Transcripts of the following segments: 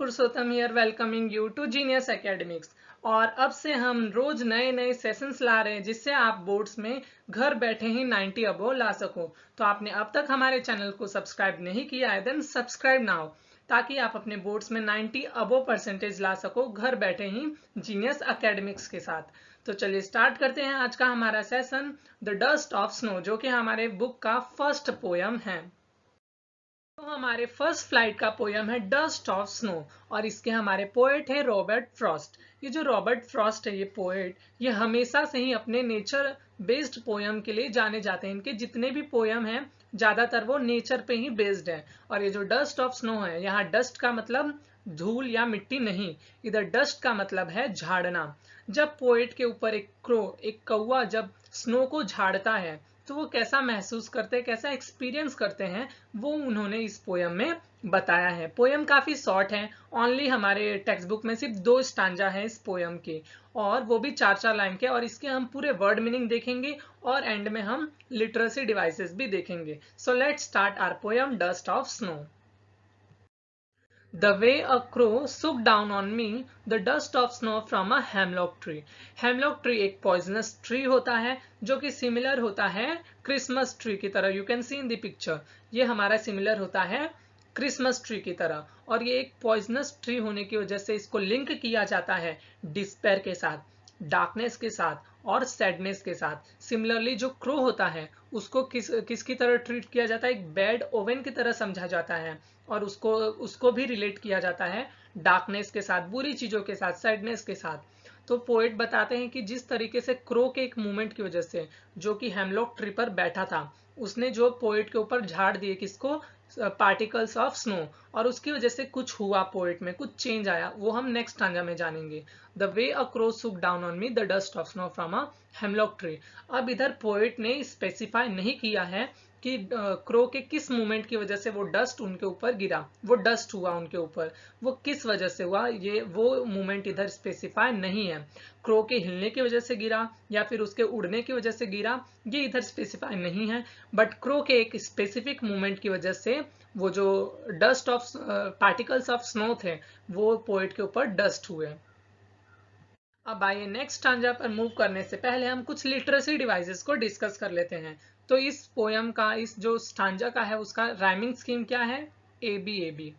Purushottam here welcoming you to Genius Academics. और अब से हम रोज नए नए सेशंस ला रहे हैं जिससे आप बोर्ड्स में घर बैठे ही 90 अबो ला सको। तो आपने अब तक हमारे चैनल को सब्सक्राइब नहीं किया है देन सब्सक्राइब नाउ, ताकि आप अपने बोर्ड्स में 90 अबो परसेंटेज ला सको घर बैठे ही जीनियस एकेडमिक्स के साथ। तो चलिए स्टार्ट करते हैं आज का हमारा session the dust of snow, जो कि हमारे बुक का फर्स्ट पोयम है। तो हमारे फर्स्ट फ्लाइट का पोयम है डस्ट ऑफ स्नो और इसके हमारे पोएट है रॉबर्ट फ्रॉस्ट। ये जो रॉबर्ट फ्रॉस्ट है, ये पोएट, ये हमेशा से ही अपने नेचर बेस्ड पोयम के लिए जाने जाते हैं। इनके जितने भी पोयम हैं ज्यादातर वो नेचर पे ही बेस्ड है। और ये जो डस्ट ऑफ स्नो है, यहाँ डस्ट का मतलब धूल या मिट्टी नहीं, इधर डस्ट का मतलब है झाड़ना। जब पोएट के ऊपर एक क्रो, एक कौवा जब स्नो को झाड़ता है तो वो कैसा महसूस करते हैं, कैसा एक्सपीरियंस करते हैं, वो उन्होंने इस पोयम में बताया है। पोयम काफी शॉर्ट है, ओनली हमारे टेक्स्ट बुक में सिर्फ 2 स्टांजा है इस पोयम के, और वो भी 4-4 लाइन के। और इसके हम पूरे वर्ड मीनिंग देखेंगे और एंड में हम लिटरेसी डिवाइसेस भी देखेंगे। So let's start our poem dust of snow. The way a crow swooped down on me, the dust of snow from a hemlock tree. Hemlock tree एक poisonous tree होता है जो कि similar होता है Christmas tree की तरह। You can see in the picture, ये हमारा similar होता है क्रिसमस ट्री की तरह। और ये एक पॉइजनस ट्री होने की वजह से इसको लिंक किया जाता है डिस्पेयर के साथ, डार्कनेस के साथ और सैडनेस के साथ। सिमिलरली जो क्रो होता है उसको किसकी तरह ट्रीट किया जाता है, एक बैड ओवन की तरह समझा जाता है। और उसको भी रिलेट किया जाता है डार्कनेस के साथ, बुरी चीजों के साथ, सैडनेस के साथ। तो पोएट बताते हैं कि जिस तरीके से क्रो के एक मूवमेंट की वजह से, जो कि हेमलॉक ट्री पर बैठा था, उसने जो पोएट के ऊपर झाड़ दिए किसको, पार्टिकल्स ऑफ स्नो, और उसकी वजह से कुछ हुआ पोएट में, कुछ चेंज आया, वो हम नेक्स्ट स्टांजा में जानेंगे। The way a crow shook down on me the dust of snow from a hemlock tree. अब इधर पोएट ने स्पेसिफाई नहीं किया है कि क्रो के किस मूवमेंट की वजह से वो डस्ट उनके ऊपर गिरा, वो डस्ट हुआ उनके ऊपर, वो किस वजह से हुआ, ये वो मूवमेंट इधर स्पेसिफाई नहीं है। क्रो के हिलने की वजह से गिरा या फिर उसके उड़ने की वजह से गिरा, ये इधर स्पेसिफाई नहीं है। बट क्रो के एक स्पेसिफिक मूवमेंट की वजह से वो जो dust of particles of snow थे, वो पोएट के ऊपर डस्ट हुए। अब आइए नेक्स्ट स्टांजा पर मूव करने से पहले हम कुछ लिटरेसी डिवाइसेस को डिस्कस कर लेते हैं। तो इस पोयम का, इस जो स्टांजा का है, उसका राइमिंग स्कीम क्या है, A B A B.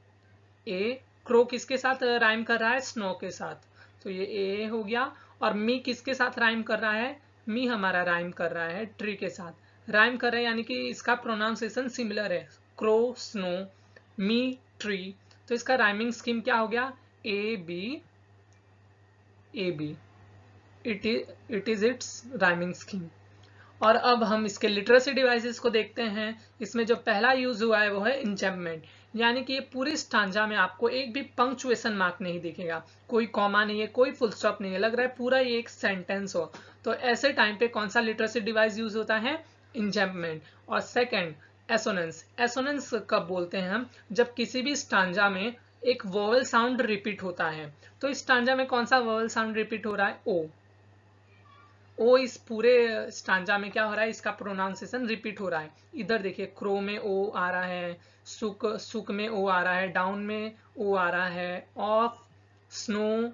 A crow किसके साथ राइम कर रहा है, स्नो के साथ, तो ये ए हो गया। और मी किसके साथ राइम कर रहा है, मी हमारा राइम कर रहा है ट्री के साथ, राइम कर रहा है, यानी कि इसका प्रोनाउंसिएशन सिमिलर है, क्रो स्नो, मी ट्री। तो इसका राइमिंग स्कीम क्या हो गया, A B A B, it is its rhyming scheme. और अब हम इसके लिटरेसी डिवाइसेस को देखते हैं। इसमें जो पहला यूज हुआ है वो है इंचेंपमेंट, यानी कि ये पूरी स्टांजा में आपको एक भी पंक्चुएशन मार्क नहीं दिखेगा, कोई कॉमा नहीं है, कोई फुल स्टॉप नहीं है, लग रहा है पूरा ये एक सेंटेंस हो। तो ऐसे टाइम पे कौन सा लिटरेसी डिवाइस यूज होता है, इंचेंपमेंट। और सेकेंड, एसोनेंस। एसोनेंस कब बोलते हैं हम, जब किसी भी स्टांजा में एक वोवेल साउंड रिपीट होता है। तो इस स्टांजा में कौन सा वोवेल साउंड रिपीट हो रहा है, ओ। ओ इस पूरे स्टांजा में क्या हो रहा है, इसका प्रोनाउंसिएशन रिपीट हो रहा है। इधर देखिए, क्रो में ओ आ रहा है, सुक सुक में ओ आ रहा है, डाउन में ओ आ रहा है, ऑफ, स्नो,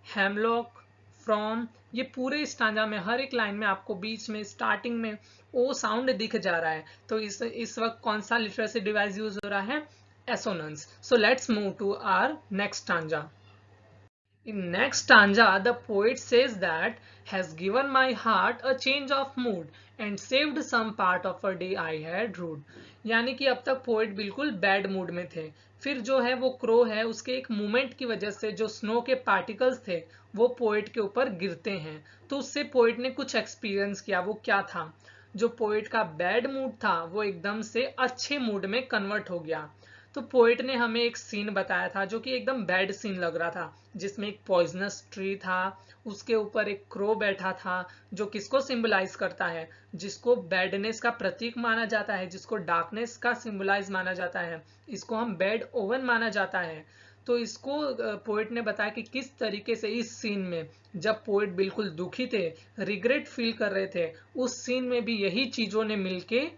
हेमलॉक, फ्रॉम, ये पूरे स्टांजा में हर एक लाइन में आपको बीच में स्टार्टिंग में ओ साउंड दिख जा रहा है। तो इस वक्त कौन सा लिटरेसी डिवाइस यूज हो रहा है, assonance. So let's move to our next stanza. In next stanza, the poet says that has given my heart a change of mood and saved some part of a day I had rued। यानी कि अब तक poet बिल्कुल bad mood में थे, फिर जो है वो क्रो है, उसके एक मूवमेंट की वजह से जो स्नो के पार्टिकल्स थे वो पोएट के ऊपर गिरते हैं, तो उससे पोएट ने कुछ एक्सपीरियंस किया। वो क्या था, जो पोएट का बैड मूड था वो एकदम से अच्छे मूड में कन्वर्ट हो गया। तो पोएट ने हमें एक सीन बताया था जो कि एकदम बैड सीन लग रहा था, जिसमें एक पॉइजनस ट्री था, उसके ऊपर एक क्रो बैठा था, जो किसको सिंबलाइज करता है, जिसको बैडनेस का प्रतीक माना जाता है, जिसको डार्कनेस का सिंबलाइज माना जाता है, इसको हम बैड ओवन माना जाता है। तो इसको पोएट ने बताया कि किस तरीके से इस सीन में, जब पोएट बिल्कुल दुखी थे, रिग्रेट फील कर रहे थे, उस सीन में भी यही चीजों ने मिलके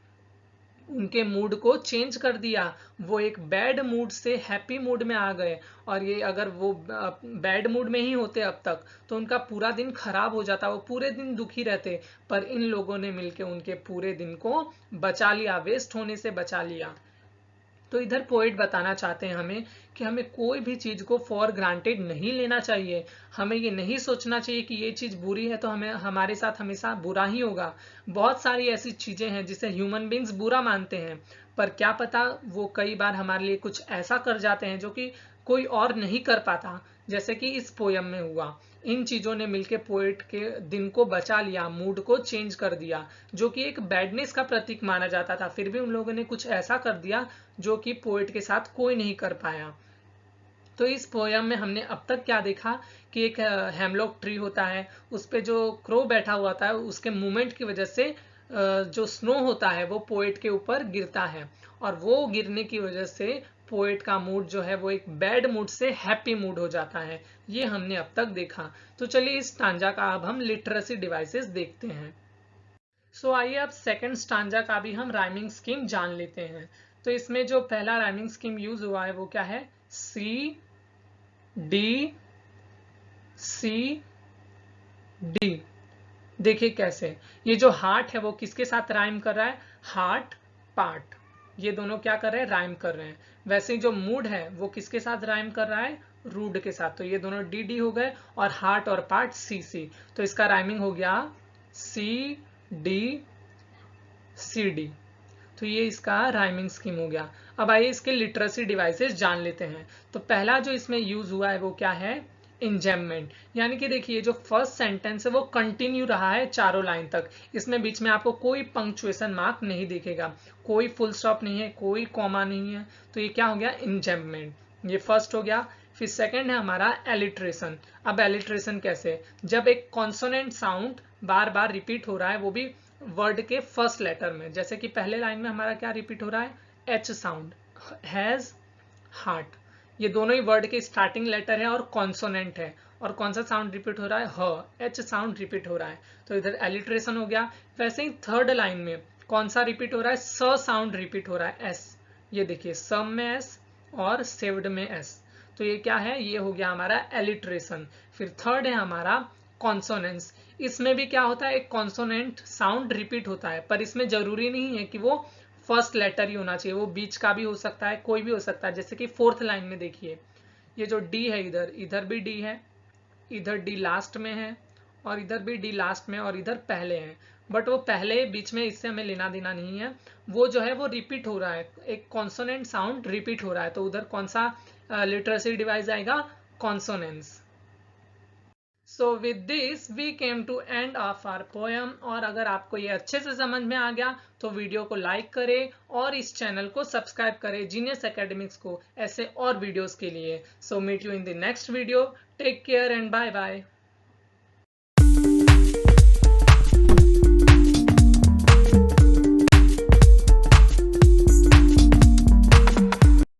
उनके मूड को चेंज कर दिया, वो एक बैड मूड से हैप्पी मूड में आ गए। और ये अगर वो बैड मूड में ही होते अब तक तो उनका पूरा दिन खराब हो जाता, वो पूरे दिन दुखी रहते। पर इन लोगों ने मिलकर उनके पूरे दिन को बचा लिया, वेस्ट होने से बचा लिया। तो इधर पोएट बताना चाहते हैं हमें कि हमें कोई भी चीज को फॉर ग्रांटेड नहीं लेना चाहिए। हमें ये नहीं सोचना चाहिए कि ये चीज बुरी है तो हमें हमारे साथ हमेशा बुरा ही होगा। बहुत सारी ऐसी चीजें हैं जिसे ह्यूमन बींग्स बुरा मानते हैं, पर क्या पता वो कई बार हमारे लिए कुछ ऐसा कर जाते हैं जो कि कोई और नहीं कर पाता, जैसे कि इस पोयम में हुआ। इन चीजों ने मिलकर पोएट के दिन को बचा लिया, मूड को चेंज कर दिया, जो कि एक बैडनेस का प्रतीक माना जाता था, फिर भी उन लोगों ने कुछ ऐसा कर दिया जो कि पोएट के साथ कोई नहीं कर पाया। तो इस पोयम में हमने अब तक क्या देखा कि एक हेमलॉक ट्री होता है, उस पे जो क्रो बैठा हुआ था उसके मूवमेंट की वजह से जो स्नो होता है वो पोएट के ऊपर गिरता है, और वो गिरने की वजह से पोएट का मूड जो है वो एक बैड मूड से हैप्पी मूड हो जाता है। ये हमने अब तक देखा। तो चलिए इस स्टांजा का अब हम लिटरेसी डिवाइसेस देखते हैं। सो आइए अब सेकंड स्टांजा का भी हम राइमिंग स्कीम जान लेते हैं। तो इसमें जो पहला राइमिंग स्कीम यूज हुआ है वो क्या है, सी डी सी डी। देखिए कैसे, ये जो हार्ट है वो किसके साथ राइम कर रहा है, हार्ट पार्ट, ये दोनों क्या कर रहे हैं, राइम कर रहे हैं। वैसे ही जो मूड है वो किसके साथ राइम कर रहा है, रूड के साथ, तो ये दोनों डी डी हो गए, और हार्ट और पार्ट सी सी। तो इसका राइमिंग हो गया सी डी सी डी। तो ये इसका राइमिंग स्कीम हो गया। अब आइए इसके लिटरेसी डिवाइसेस जान लेते हैं। तो पहला जो इसमें यूज हुआ है वो क्या है, इंजेममेंट। यानी कि देखिए जो फर्स्ट सेंटेंस है वो कंटिन्यू रहा है चारों लाइन तक, इसमें बीच में आपको कोई पंक्चुएशन मार्क नहीं दिखेगा, कोई फुल स्टॉप नहीं है, कोई कॉमा नहीं है। तो ये क्या हो गया, इंजेममेंट, ये फर्स्ट हो गया। फिर सेकंड है हमारा एलिट्रेशन। अब एलिट्रेशन कैसे, जब एक कॉन्सोनेंट साउंड बार बार रिपीट हो रहा है, वो भी वर्ड के फर्स्ट लेटर में, जैसे कि पहले लाइन में हमारा क्या रिपीट हो रहा है, एच साउंड, हैज, हार्ट, ये दोनों ही वर्ड के स्टार्टिंग लेटर है और कॉन्सोनेंट है, और कौन सा साउंड रिपीट हो रहा है, ह, एच साउंड रिपीट हो रहा है, तो इधर एलिट्रेशन हो गया। वैसे ही थर्ड लाइन में कौन सा रिपीट हो रहा है, स साउंड रिपीट हो रहा है, एस, ये देखिए सम में एस और सेव्ड में एस, तो ये क्या है, ये हो गया हमारा एलिट्रेशन। फिर थर्ड है हमारा कॉन्सोनेंस। इसमें भी क्या होता है, एक कॉन्सोनेंट साउंड रिपीट होता है, पर इसमें जरूरी नहीं है कि वो फर्स्ट लेटर ही होना चाहिए, वो बीच का भी हो सकता है, कोई भी हो सकता है। जैसे कि फोर्थ लाइन में देखिए, ये जो डी है इधर, इधर भी डी है, इधर डी लास्ट में है, और इधर भी डी लास्ट में, और इधर पहले है, बट वो पहले बीच में इससे हमें लेना देना नहीं है, वो जो है वो रिपीट हो रहा है, एक कॉन्सोनेंट साउंड रिपीट हो रहा है, तो उधर कौन सा लिटरेसी डिवाइस आएगा, consonance. So with this we came to end of our poem. और अगर आपको ये अच्छे से समझ में आ गया तो वीडियो को लाइक करें और इस चैनल को सब्सक्राइब करें जीनियस एकेडमिक्स को ऐसे और वीडियोस के लिए। So meet you in the next video, take care and bye bye.